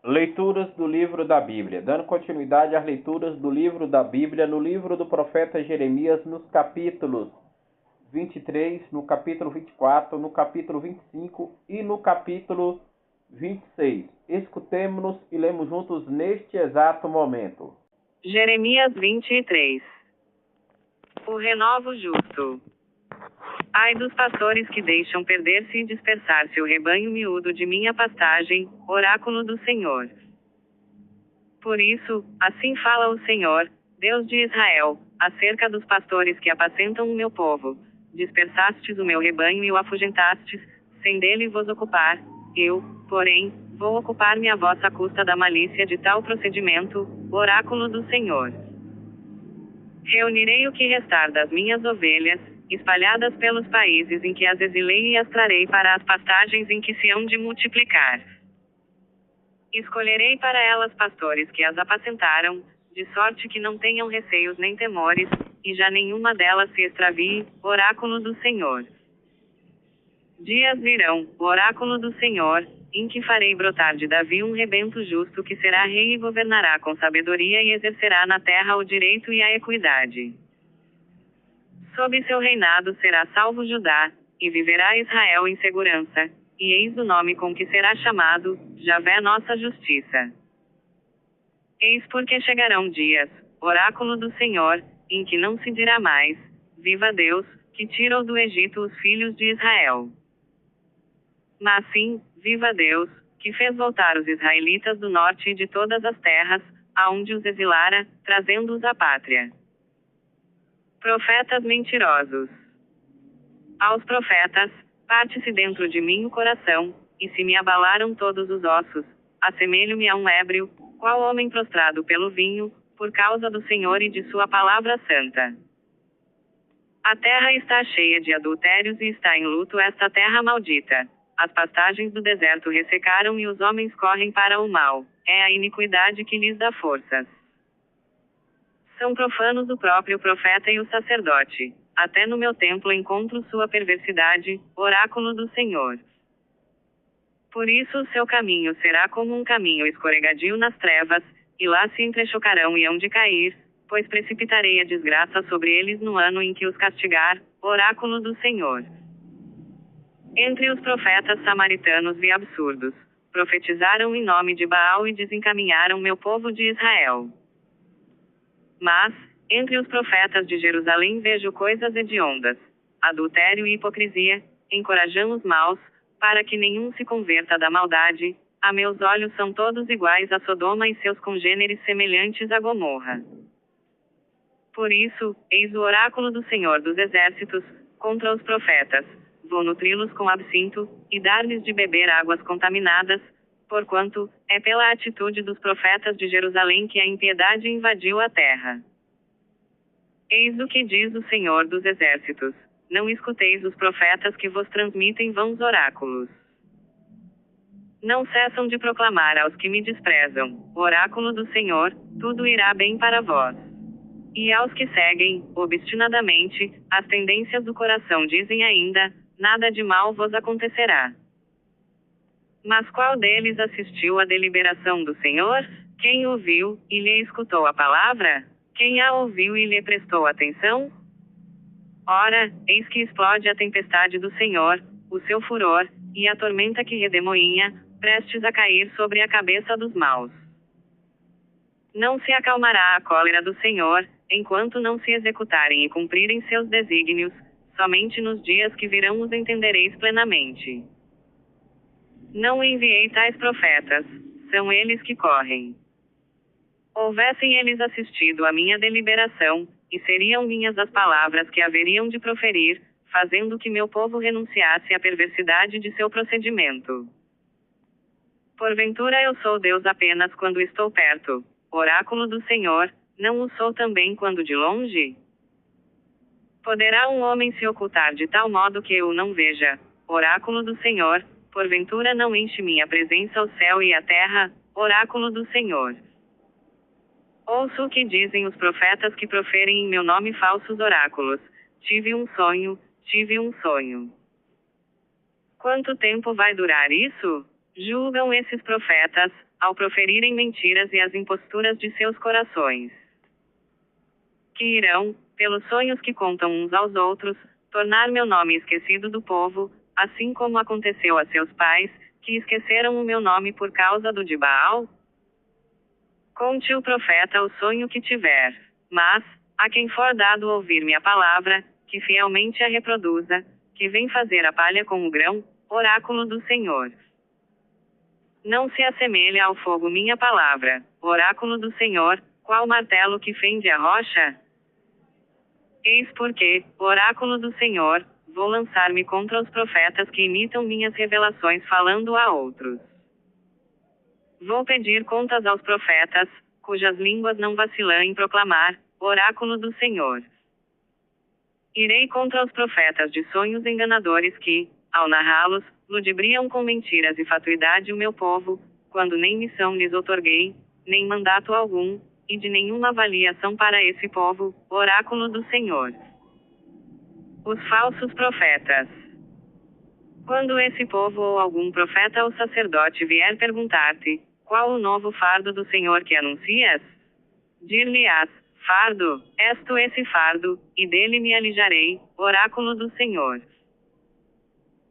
Leituras do livro da Bíblia. Dando continuidade às leituras do livro da Bíblia, no livro do profeta Jeremias, nos capítulos 23, no capítulo 24, no capítulo 25 e no capítulo 26. Escutemos-nos e lemos juntos neste exato momento. Jeremias 23. O renovo justo. Ai dos pastores que deixam perder-se e dispersar-se o rebanho miúdo de minha pastagem, oráculo do Senhor. Por isso, assim fala o Senhor, Deus de Israel, acerca dos pastores que apacentam o meu povo. Dispersastes o meu rebanho e o afugentastes, sem dele vos ocupar. Eu, porém, vou ocupar-me à vossa custa da malícia de tal procedimento, oráculo do Senhor. Reunirei o que restar das minhas ovelhas, espalhadas pelos países em que as exilei e as trarei para as pastagens em que se hão de multiplicar. Escolherei para elas pastores que as apacentaram, de sorte que não tenham receios nem temores, e já nenhuma delas se extravie, oráculo do Senhor. Dias virão, oráculo do Senhor, em que farei brotar de Davi um rebento justo que será rei e governará com sabedoria e exercerá na terra o direito e a equidade. Sob seu reinado será salvo Judá, e viverá Israel em segurança, e eis o nome com que será chamado, Javé nossa justiça. Eis porque chegarão dias, oráculo do Senhor, em que não se dirá mais, viva Deus, que tirou do Egito os filhos de Israel. Mas sim, viva Deus, que fez voltar os israelitas do norte e de todas as terras, aonde os exilara, trazendo-os à pátria. Profetas mentirosos. Aos profetas, parte-se dentro de mim o coração, e se me abalaram todos os ossos, assemelho-me a um ébrio, qual homem prostrado pelo vinho, por causa do Senhor e de sua palavra santa. A terra está cheia de adultérios e está em luto esta terra maldita. As pastagens do deserto ressecaram e os homens correm para o mal. É a iniquidade que lhes dá forças. São profanos o próprio profeta e o sacerdote. Até no meu templo encontro sua perversidade, oráculo do Senhor. Por isso o seu caminho será como um caminho escorregadio nas trevas, e lá se entrechocarão e hão de cair, pois precipitarei a desgraça sobre eles no ano em que os castigar, oráculo do Senhor. Entre os profetas samaritanos vi absurdos. Profetizaram em nome de Baal e desencaminharam meu povo de Israel. Mas, entre os profetas de Jerusalém vejo coisas hediondas, adultério e hipocrisia, encorajam os maus, para que nenhum se converta da maldade. A meus olhos são todos iguais a Sodoma e seus congêneres semelhantes a Gomorra. Por isso, eis o oráculo do Senhor dos Exércitos, contra os profetas. Vou nutri-los com absinto, e dar-lhes de beber águas contaminadas, porquanto, é pela atitude dos profetas de Jerusalém que a impiedade invadiu a terra. Eis o que diz o Senhor dos Exércitos: não escuteis os profetas que vos transmitem vãos oráculos. Não cessam de proclamar aos que me desprezam, oráculo do Senhor, tudo irá bem para vós. E aos que seguem, obstinadamente, as tendências do coração dizem ainda, nada de mal vos acontecerá. Mas qual deles assistiu à deliberação do Senhor? Quem ouviu, e lhe escutou a palavra? Quem a ouviu e lhe prestou atenção? Ora, eis que explode a tempestade do Senhor, o seu furor, e a tormenta que redemoinha, prestes a cair sobre a cabeça dos maus. Não se acalmará a cólera do Senhor, enquanto não se executarem e cumprirem seus desígnios, somente nos dias que virão os entendereis plenamente. Não enviei tais profetas, são eles que correm. Houvessem eles assistido à minha deliberação, e seriam minhas as palavras que haveriam de proferir, fazendo que meu povo renunciasse à perversidade de seu procedimento. Porventura eu sou Deus apenas quando estou perto, oráculo do Senhor, não o sou também quando de longe? Poderá um homem se ocultar de tal modo que eu o não veja, oráculo do Senhor, porventura não enche minha presença o céu e a terra, oráculo do Senhor. Ouço o que dizem os profetas que proferem em meu nome falsos oráculos. Tive um sonho, tive um sonho. Quanto tempo vai durar isso? Julgam esses profetas, ao proferirem mentiras e as imposturas de seus corações. Que irão, pelos sonhos que contam uns aos outros, tornar meu nome esquecido do povo, assim como aconteceu a seus pais, que esqueceram o meu nome por causa do de Baal? Conte o profeta o sonho que tiver, mas, a quem for dado ouvir minha palavra, que fielmente a reproduza, que vem fazer a palha com o grão, oráculo do Senhor. Não se assemelha ao fogo minha palavra, oráculo do Senhor, qual martelo que fende a rocha? Eis porque, oráculo do Senhor, vou lançar-me contra os profetas que imitam minhas revelações falando a outros. Vou pedir contas aos profetas, cujas línguas não vacilam em proclamar, oráculo do Senhor. Irei contra os profetas de sonhos enganadores que, ao narrá-los, ludibriam com mentiras e fatuidade o meu povo, quando nem missão lhes outorguei, nem mandato algum, e de nenhuma avaliação para esse povo, oráculo do Senhor. Os falsos profetas. Quando esse povo ou algum profeta ou sacerdote vier perguntar-te, qual o novo fardo do Senhor que anuncias? Dir-lhe-ás, fardo, és tu esse fardo, e dele me alijarei, oráculo do Senhor.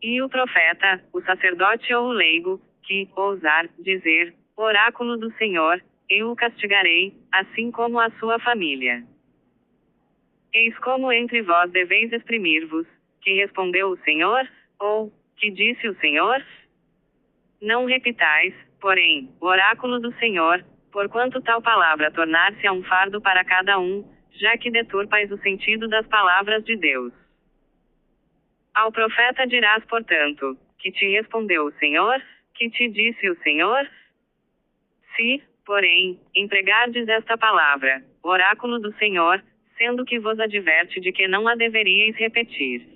E o profeta, o sacerdote ou o leigo, que ousar dizer, oráculo do Senhor, eu o castigarei, assim como a sua família. Eis como entre vós deveis exprimir-vos, que respondeu o Senhor, ou, que disse o Senhor? Não repitais, porém, o oráculo do Senhor, porquanto tal palavra tornar-se a um fardo para cada um, já que deturpais o sentido das palavras de Deus. Ao profeta dirás, portanto, que te respondeu o Senhor, que te disse o Senhor? Se, porém, empregardes esta palavra, oráculo do Senhor, sendo que vos adverte de que não a deveríeis repetir.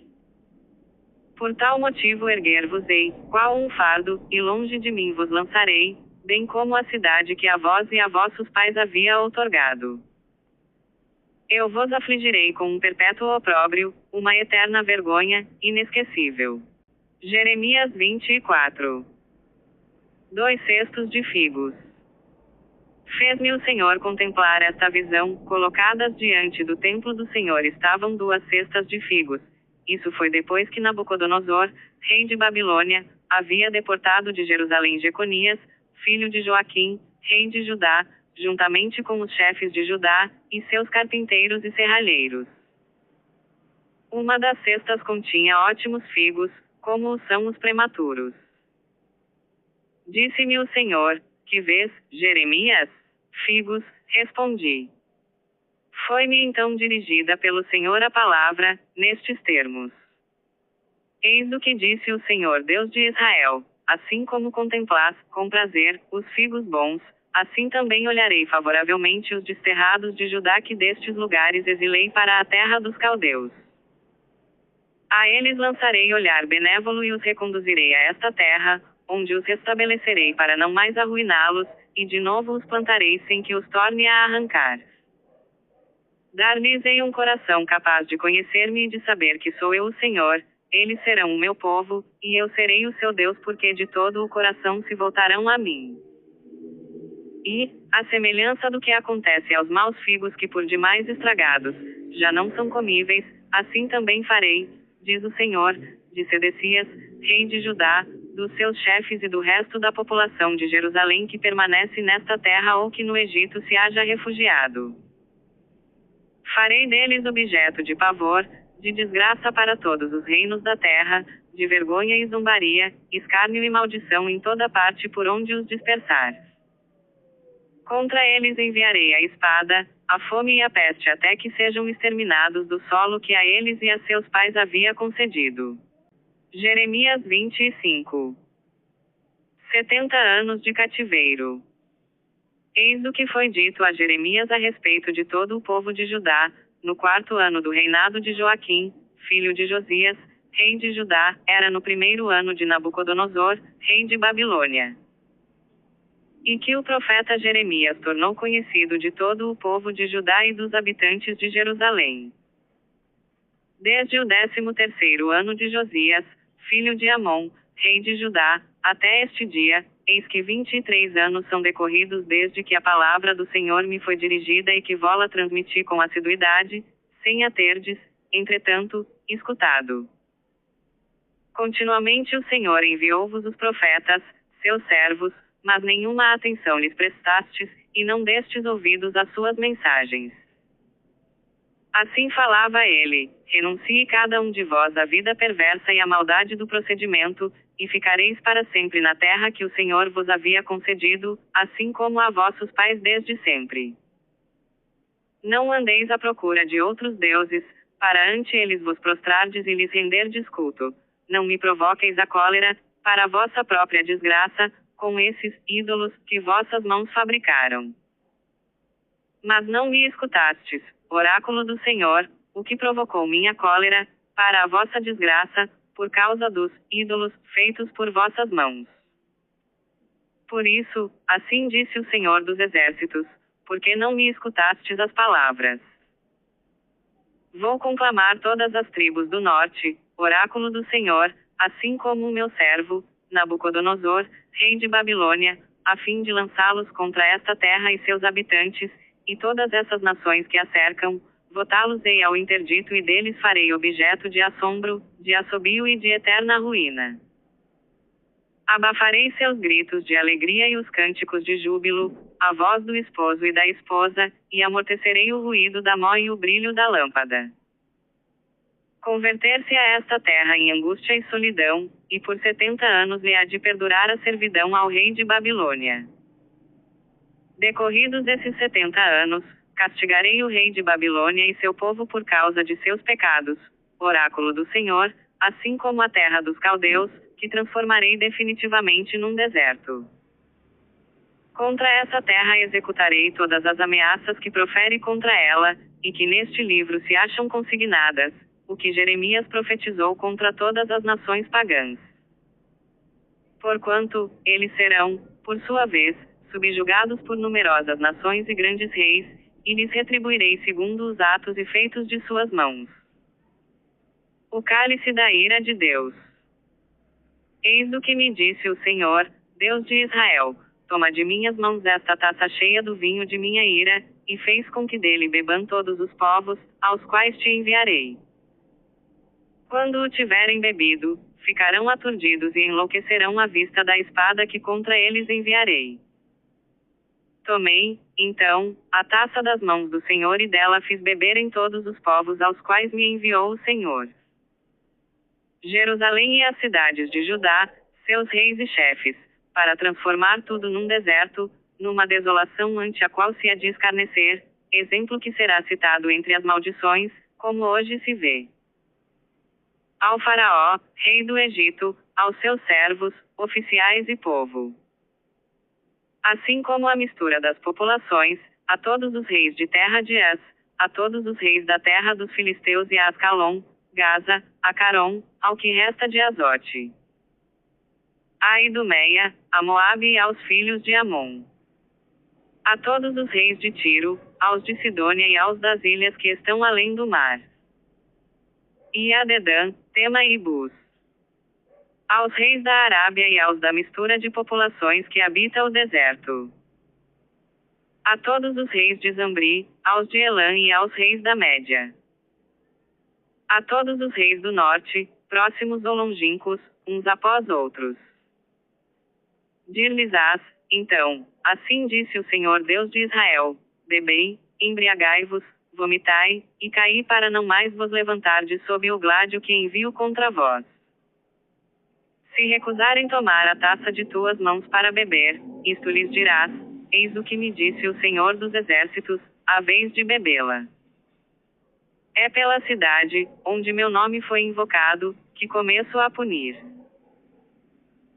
Por tal motivo erguer-vos-ei, qual um fardo, e longe de mim vos lançarei, bem como a cidade que a vós e a vossos pais havia outorgado. Eu vos afligirei com um perpétuo opróbrio, uma eterna vergonha, inesquecível. Jeremias 24. 2 cestos de figos. Fez-me o Senhor contemplar esta visão, colocadas diante do templo do Senhor estavam 2 cestas de figos. Isso foi depois que Nabucodonosor, rei de Babilônia, havia deportado de Jerusalém Jeconias, filho de Joaquim, rei de Judá, juntamente com os chefes de Judá, e seus carpinteiros e serralheiros. Uma das cestas continha ótimos figos, como o são os prematuros. Disse-me o Senhor, que vês, Jeremias? Figos, respondi. Foi-me então dirigida pelo Senhor a palavra, nestes termos. Eis o que disse o Senhor Deus de Israel, assim como contemplás, com prazer, os figos bons, assim também olharei favoravelmente os desterrados de Judá que destes lugares exilei para a terra dos caldeus. A eles lançarei olhar benévolo e os reconduzirei a esta terra, onde os restabelecerei para não mais arruiná-los, e de novo os plantarei sem que os torne a arrancar. Dar-lhes-ei um coração capaz de conhecer-me e de saber que sou eu o Senhor, eles serão o meu povo, e eu serei o seu Deus porque de todo o coração se voltarão a mim. E, à semelhança do que acontece aos maus figos que por demais estragados, já não são comíveis, assim também farei, diz o Senhor, de Sedecias, rei de Judá, dos seus chefes e do resto da população de Jerusalém que permanece nesta terra ou que no Egito se haja refugiado. Farei deles objeto de pavor, de desgraça para todos os reinos da terra, de vergonha e zombaria, escárnio e maldição em toda parte por onde os dispersar. Contra eles enviarei a espada, a fome e a peste até que sejam exterminados do solo que a eles e a seus pais havia concedido. Jeremias 25. 70 anos de cativeiro. Eis o que foi dito a Jeremias a respeito de todo o povo de Judá, no 4º ano do reinado de Joaquim, filho de Josias, rei de Judá, era no 1º ano de Nabucodonosor, rei de Babilônia. E que o profeta Jeremias tornou conhecido de todo o povo de Judá e dos habitantes de Jerusalém. Desde o 13º ano de Josias, filho de Amon, rei de Judá, até este dia, eis que 23 anos são decorridos desde que a palavra do Senhor me foi dirigida e que vou-la transmiti com assiduidade, sem a terdes, entretanto, escutado. Continuamente o Senhor enviou-vos os profetas, seus servos, mas nenhuma atenção lhes prestastes, e não destes ouvidos às suas mensagens. Assim falava ele: renuncie cada um de vós à vida perversa e à maldade do procedimento, e ficareis para sempre na terra que o Senhor vos havia concedido, assim como a vossos pais desde sempre. Não andeis à procura de outros deuses, para ante eles vos prostrardes e lhes renderdes culto. Não me provoqueis a cólera, para a vossa própria desgraça, com esses ídolos que vossas mãos fabricaram. Mas não me escutastes, oráculo do Senhor, o que provocou minha cólera, para a vossa desgraça, por causa dos ídolos feitos por vossas mãos. Por isso, assim disse o Senhor dos Exércitos, porque não me escutastes as palavras. Vou conclamar todas as tribos do norte, oráculo do Senhor, assim como o meu servo, Nabucodonosor, rei de Babilônia, a fim de lançá-los contra esta terra e seus habitantes, e todas essas nações que a cercam, votá-los-ei ao interdito e deles farei objeto de assombro, de assobio e de eterna ruína. Abafarei seus gritos de alegria e os cânticos de júbilo, a voz do esposo e da esposa, e amortecerei o ruído da mó e o brilho da lâmpada. Converter-se a esta terra em angústia e solidão, e por 70 anos lhe há de perdurar a servidão ao rei de Babilônia. Decorridos esses 70 anos, castigarei o rei de Babilônia e seu povo por causa de seus pecados, oráculo do Senhor, assim como a terra dos caldeus, que transformarei definitivamente num deserto. Contra essa terra executarei todas as ameaças que profere contra ela, e que neste livro se acham consignadas, o que Jeremias profetizou contra todas as nações pagãs. Porquanto, eles serão, por sua vez, subjugados por numerosas nações e grandes reis, e lhes retribuirei segundo os atos e feitos de suas mãos. O cálice da ira de Deus. Eis o que me disse o Senhor, Deus de Israel: toma de minhas mãos esta taça cheia do vinho de minha ira, e fez com que dele bebam todos os povos, aos quais te enviarei. Quando o tiverem bebido, ficarão aturdidos e enlouquecerão à vista da espada que contra eles enviarei. Tomei, então, a taça das mãos do Senhor e dela fiz beberem todos os povos aos quais me enviou o Senhor. Jerusalém e as cidades de Judá, seus reis e chefes, para transformar tudo num deserto, numa desolação ante a qual se há de escarnecer, exemplo que será citado entre as maldições, como hoje se vê. Ao faraó, rei do Egito, aos seus servos, oficiais e povo. Assim como a mistura das populações, a todos os reis de terra de Es, a todos os reis da terra dos filisteus e a Ascalon, Gaza, a Caron, ao que resta de Azote. A Idumeia, a Moabe e aos filhos de Amon. A todos os reis de Tiro, aos de Sidônia e aos das ilhas que estão além do mar. E a Dedã, Tema e Bus. Aos reis da Arábia e aos da mistura de populações que habita o deserto. A todos os reis de Zambri, aos de Elã e aos reis da Média. A todos os reis do norte, próximos ou longínquos, uns após outros. Dir-lhes-ás, então, assim disse o Senhor Deus de Israel: bebei, embriagai-vos, vomitai, e caí para não mais vos levantardes sob o gládio que envio contra vós. Se recusarem tomar a taça de tuas mãos para beber, isto lhes dirás: eis o que me disse o Senhor dos Exércitos, a vez de bebê-la. É pela cidade, onde meu nome foi invocado, que começo a punir.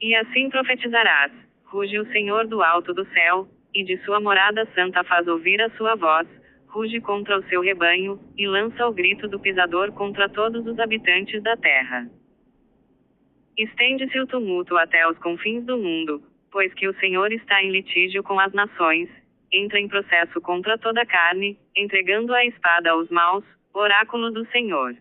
E assim profetizarás: ruge o Senhor do alto do céu, e de sua morada santa faz ouvir a sua voz, ruge contra o seu rebanho, e lança o grito do pisador contra todos os habitantes da terra. Estende-se o tumulto até os confins do mundo, pois que o Senhor está em litígio com as nações, entra em processo contra toda a carne, entregando a espada aos maus, oráculo do Senhor.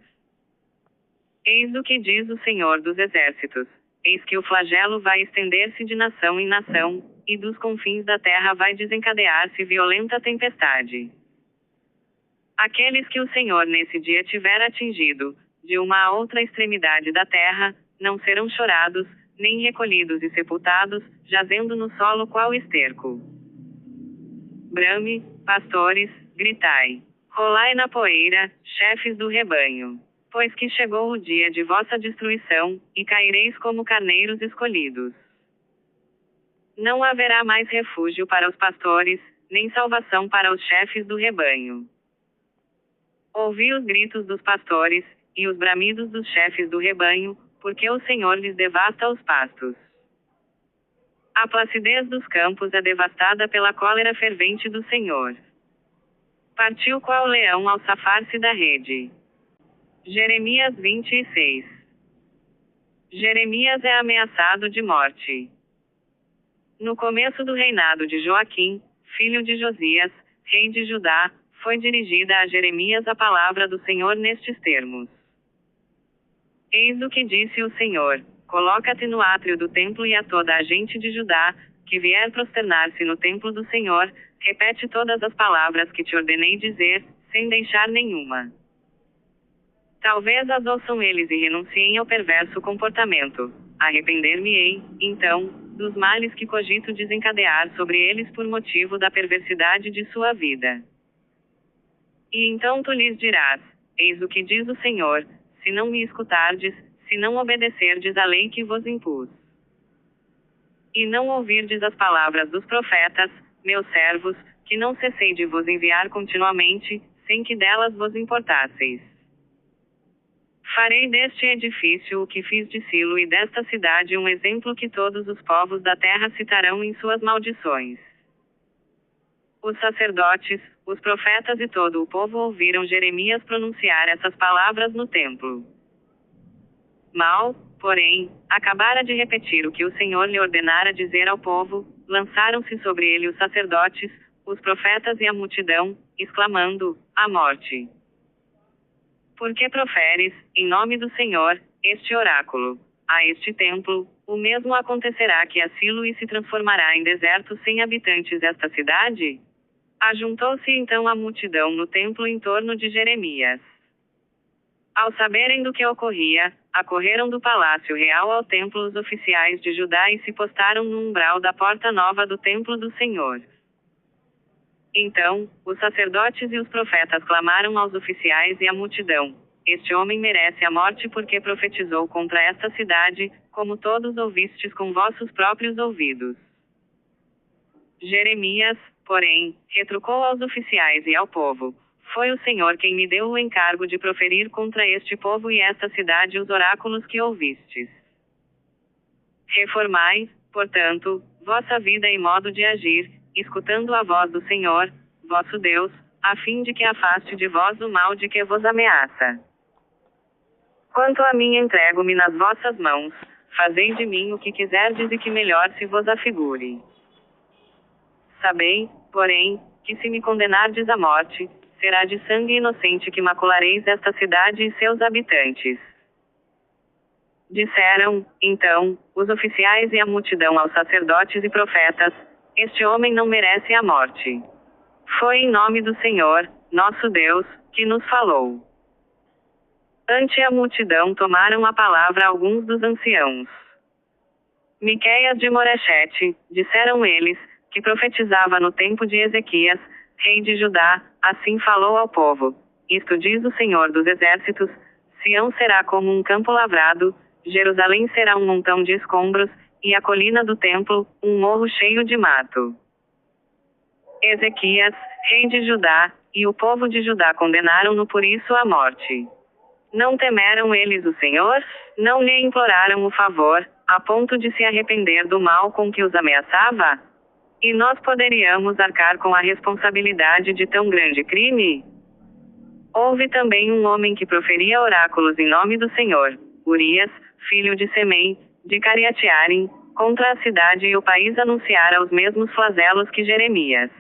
Eis o que diz o Senhor dos Exércitos: Eis que o flagelo vai estender-se de nação em nação, e dos confins da terra vai desencadear-se violenta tempestade. Aqueles que o Senhor nesse dia tiver atingido, de uma a outra extremidade da terra, não serão chorados, nem recolhidos e sepultados, jazendo no solo qual esterco. Brame, pastores, gritai. Rolai na poeira, chefes do rebanho. Pois que chegou o dia de vossa destruição, e caireis como carneiros escolhidos. Não haverá mais refúgio para os pastores, nem salvação para os chefes do rebanho. Ouvi os gritos dos pastores, e os bramidos dos chefes do rebanho, porque o Senhor lhes devasta os pastos. A placidez dos campos é devastada pela cólera fervente do Senhor. Partiu qual leão ao safar-se da rede. Jeremias 26. Jeremias é ameaçado de morte. No começo do reinado de Joaquim, filho de Josias, rei de Judá, foi dirigida a Jeremias a palavra do Senhor nestes termos. Eis o que disse o Senhor: coloca-te no átrio do templo e a toda a gente de Judá, que vier prosternar-se no templo do Senhor, repete todas as palavras que te ordenei dizer, sem deixar nenhuma. Talvez as ouçam eles e renunciem ao perverso comportamento. Arrepender-me-ei, então, dos males que cogito desencadear sobre eles por motivo da perversidade de sua vida. E então tu lhes dirás: eis o que diz o Senhor, se não me escutardes, se não obedecerdes à lei que vos impus. E não ouvirdes as palavras dos profetas, meus servos, que não cessei de vos enviar continuamente, sem que delas vos importasseis. Farei deste edifício o que fiz de Silo e desta cidade um exemplo que todos os povos da terra citarão em suas maldições. Os sacerdotes, os profetas e todo o povo ouviram Jeremias pronunciar essas palavras no templo. Mal, porém, acabara de repetir o que o Senhor lhe ordenara dizer ao povo, lançaram-se sobre ele os sacerdotes, os profetas e a multidão, exclamando: a morte! Porque proferes, em nome do Senhor, este oráculo a este templo, o mesmo acontecerá que a Silo e se transformará em deserto sem habitantes esta cidade? Ajuntou-se então a multidão no templo em torno de Jeremias. Ao saberem do que ocorria, acorreram do palácio real ao templo os oficiais de Judá e se postaram no umbral da porta nova do templo do Senhor. Então, os sacerdotes e os profetas clamaram aos oficiais e à multidão: este homem merece a morte porque profetizou contra esta cidade, como todos ouvistes com vossos próprios ouvidos. Jeremias, porém, retrucou aos oficiais e ao povo: foi o Senhor quem me deu o encargo de proferir contra este povo e esta cidade os oráculos que ouvistes. Reformai, portanto, vossa vida e modo de agir, escutando a voz do Senhor, vosso Deus, a fim de que afaste de vós o mal de que vos ameaça. Quanto a mim, entrego-me nas vossas mãos, fazei de mim o que quiserdes e que melhor se vos afigure. Sabei, porém, que se me condenardes à morte, será de sangue inocente que maculareis esta cidade e seus habitantes. Disseram, então, os oficiais e a multidão aos sacerdotes e profetas: este homem não merece a morte. Foi em nome do Senhor, nosso Deus, que nos falou. Ante a multidão tomaram a palavra alguns dos anciãos. Miqueias de Morechete, disseram eles, que profetizava no tempo de Ezequias, rei de Judá, assim falou ao povo: isto diz o Senhor dos exércitos: Sião será como um campo lavrado, Jerusalém será um montão de escombros, e a colina do templo, um morro cheio de mato. Ezequias, rei de Judá, e o povo de Judá condenaram-no por isso à morte. Não temeram eles o Senhor? Não lhe imploraram o favor, a ponto de se arrepender do mal com que os ameaçava? E nós poderíamos arcar com a responsabilidade de tão grande crime? Houve também um homem que proferia oráculos em nome do Senhor, Urias, filho de Semei, de Cariatiarim, contra a cidade e o país anunciara os mesmos flagelos que Jeremias.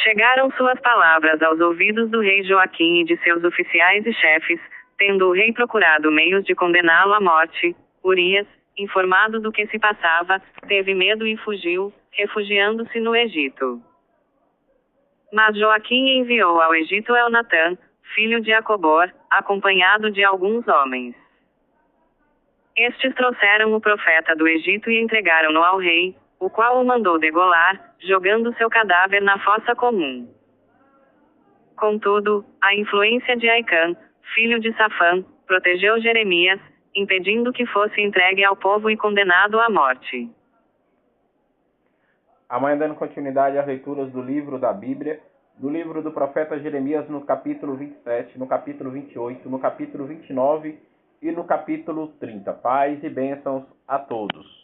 Chegaram suas palavras aos ouvidos do rei Joaquim e de seus oficiais e chefes, tendo o rei procurado meios de condená-lo à morte, Urias, informado do que se passava, teve medo e fugiu, refugiando-se no Egito. Mas Joaquim enviou ao Egito Elnatã, filho de Acobor, acompanhado de alguns homens. Estes trouxeram o profeta do Egito e entregaram-no ao rei, o qual o mandou degolar, jogando seu cadáver na fossa comum. Contudo, a influência de Aicã, filho de Safã, protegeu Jeremias, impedindo que fosse entregue ao povo e condenado à morte. Amanhã, dando continuidade às leituras do livro da Bíblia, do livro do profeta Jeremias, no capítulo 27, no capítulo 28, no capítulo 29 e no capítulo 30. Paz e bênçãos a todos.